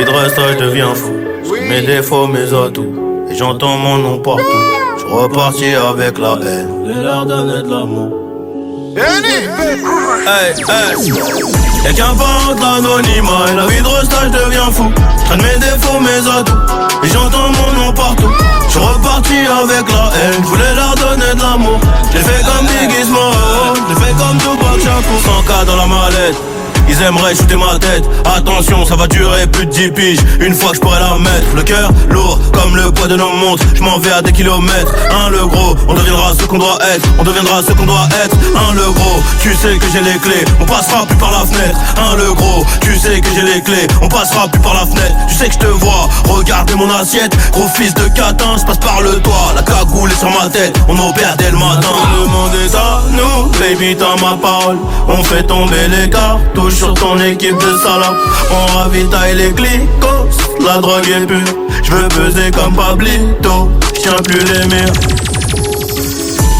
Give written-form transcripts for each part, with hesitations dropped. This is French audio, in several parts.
vie de resta, je deviens fou. Mes défauts, mes atouts. Et j'entends mon nom partout. Je repartis avec la haine. Les l'air donner de l'amour. Hey, hey. Y'a qu'un pas entre l'anonymat et la vie de resta, je deviens fou. Traîne mes défauts, mes atouts. Et j'entends mon nom partout. Je repartis avec la haine. Je voulais leur donner de l'amour. J'ai fait comme Biggie Smalls. J'ai fait comme Tupac Shakur. 100K dans la mallette. Ils aimeraient shooter ma tête. Attention, ça va durer plus de 10 piges. Une fois que je pourrais la mettre. Le cœur lourd comme le poids de nos montres. Je m'en vais à des kilomètres. Hein le gros, on deviendra ce qu'on doit être. On deviendra ce qu'on doit être. Hein le gros, tu sais que j'ai les clés. On passera plus par la fenêtre. Hein le gros, tu sais que j'ai les clés. On passera plus par la fenêtre. Tu sais que je te vois, regardez mon assiette. Gros fils de catin, je passe par le toit. La cagoule est sur ma tête, on opère dès le matin. Le monde est à nous, baby t'as ma parole. On fait tomber les cartouches sur ton équipe de salade. On ravitaille les glycos, la drogue est pure. Je veux peser comme Pablito, je tiens plus les murs.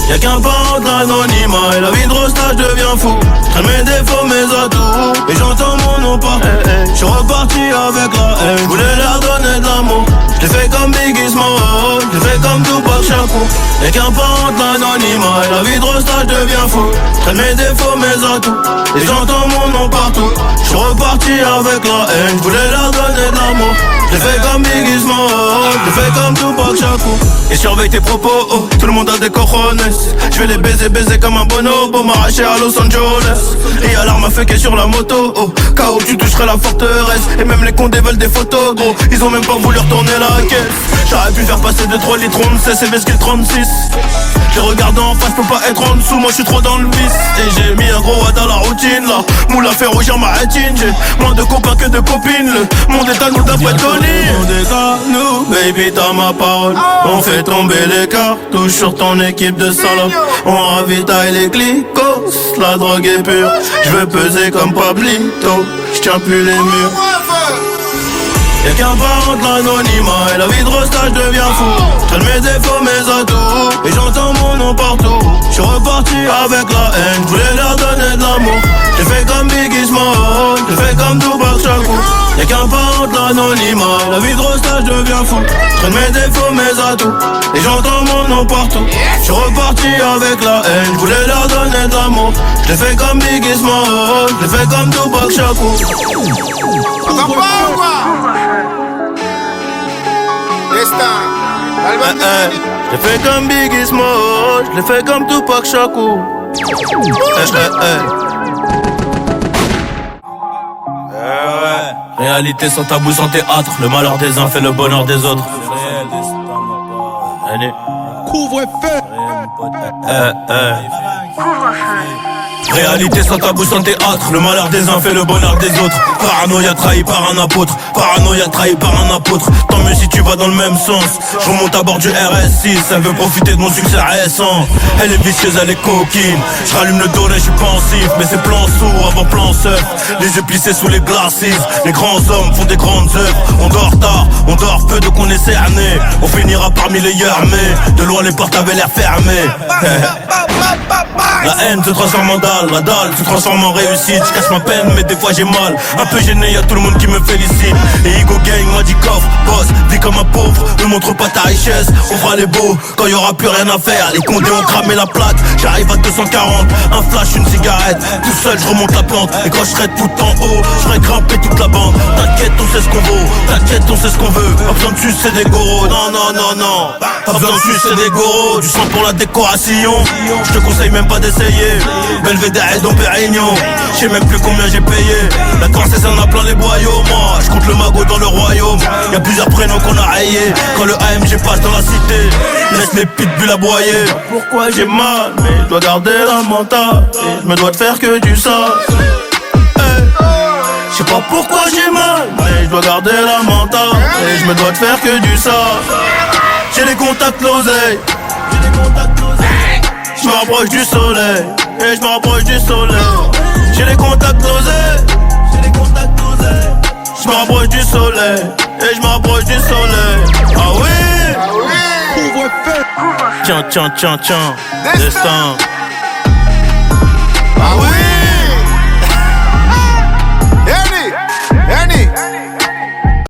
Y'a qu'un pas entre l'anonymat et la vie de resta, je deviens fou. Traîne mes défauts, mes atouts. Et j'entends mon nom partout. J'suis reparti avec la haine. J'voulais leur donner de l'amour. J'l'ai fait comme Biggie Smalls. J'l'ai fait comme Tupac Shakur. Y'a qu'un pas entre l'anonymat et la vie de resta, je deviens fou. Traîne mes défauts, mes atouts. Et j'entends mon nom partout. J'suis reparti avec la haine. J'voulais leur donner de l'amour. J'l'ai fait comme Biggie Smalls. J'l'ai fait comme Tupac Shakur. Et surveille tes propos, oh. Tout le monde a des cojones. Je vais les baiser comme un bonobo. M'arracher à Los Angeles. Et y'a l'arme à feu qui est sur la moto, oh. KO tu toucherais la forteresse. Et même les condés veulent des photos, gros. Ils ont même pas voulu retourner la caisse. J'aurais pu faire passer de 3 litres, on ne sait, c'est Vesquille 36. Je regarde en face, peux pas être en dessous, moi je suis trop dans le vice. Et j'ai mis un gros watt à la routine là. Moula fait rougir ma rétine. J'ai moins de copains que de copines. Le monde est à nous d'après Tony. Le monde est à nous, baby t'as ma parole. On fait tomber les cartouches sur ton équipe de salopes. On ravitaille les glycos, la drogue est pure. Je veux peser comme Pablito, je tiens plus les murs. Y'a qu'un pas entre l'anonymat et la vie de resta, je deviens fou. Traîne mes défauts, mes atouts. Et j'entends mon nom partout. J'suis reparti avec la haine. J'voulais leur donner de l'amour. J'ai fait comme Biggie Smalls. J'ai fait comme Tupac Shakur. Y'a qu'un pas entre l'anonymat et la vie de resta, je deviens fou. Traîne mes défauts, mes atouts. Et j'entends mon nom partout. J'suis reparti avec la haine. J'voulais leur donner de l'amour. J'l'ai fait comme Biggie Smalls. J'l'ai fait comme Tupac Shakur. Attends pas ou quoi? Je l'ai fait comme Biggie Smalls, je l'ai fait comme Tupac Shakur. Réalité sans tabou, sans théâtre. Le malheur des uns fait le bonheur des autres. Couvre-feu. Réalité sans tabou, sans théâtre. Le malheur des uns fait le bonheur des autres. Paranoïa trahi par un apôtre. Paranoïa trahi par un apôtre. Tant mieux si tu vas dans le même sens. Je remonte à bord du RS6. Elle veut profiter de mon succès récent. Elle est vicieuse, elle est coquine. Je rallume le dos, là je suis pensif. Mais c'est plan sourd avant plan seul. Les yeux plissés sous les glacis. Les grands hommes font des grandes œuvres. On dort tard, on dort peu, donc on est cerné. On finira parmi les mais de loin les portes avaient l'air fermées. La haine se transforme en dalle, la dalle se transforme en réussite. Je cache ma peine mais des fois j'ai mal. Un peu gêné, y'a tout le monde qui me félicite. Et Ego Gang m'a dit coffre, boss, vis comme un pauvre. Ne montre pas ta richesse, on fera les beaux quand y'aura plus rien à faire. Les condés ont cramé la plaque, j'arrive à 240. Un flash, une cigarette, tout seul je remonte la pente. Et quand je serai tout en haut, je ferai grimper toute la bande. T'inquiète, on sait ce qu'on vaut, t'inquiète, on sait ce qu'on veut. Pas besoin de sucer des goros, non, non, non, non. Pas besoin de sucer des goros, du sang pour la décoration. Je te conseille même pas d'essayer. Belvedere et Dom Pérignon. Je sais même plus combien j'ai payé. La princesse en a plein les boyaux. Moi je compte le magot dans le royaume. Y'a plusieurs prénoms qu'on a rayés. Quand le AMG passe dans la cité, laisse les pitbulls aboyer. Pourquoi j'ai mal, mais je dois garder la mentale. Et je me dois de faire que du sale. Je sais pas pourquoi j'ai mal, mais je dois garder la mentale. Et je me dois de faire que du sale. J'ai les contacts l'oseille. Je me rapproche du soleil, et je me rapproche du soleil. J'ai les contacts d'oseille. Je me rapproche du soleil, et je me rapproche du soleil. Ah oui, Couvre-feu. tiens, tiens, tiens, tiens. Destin.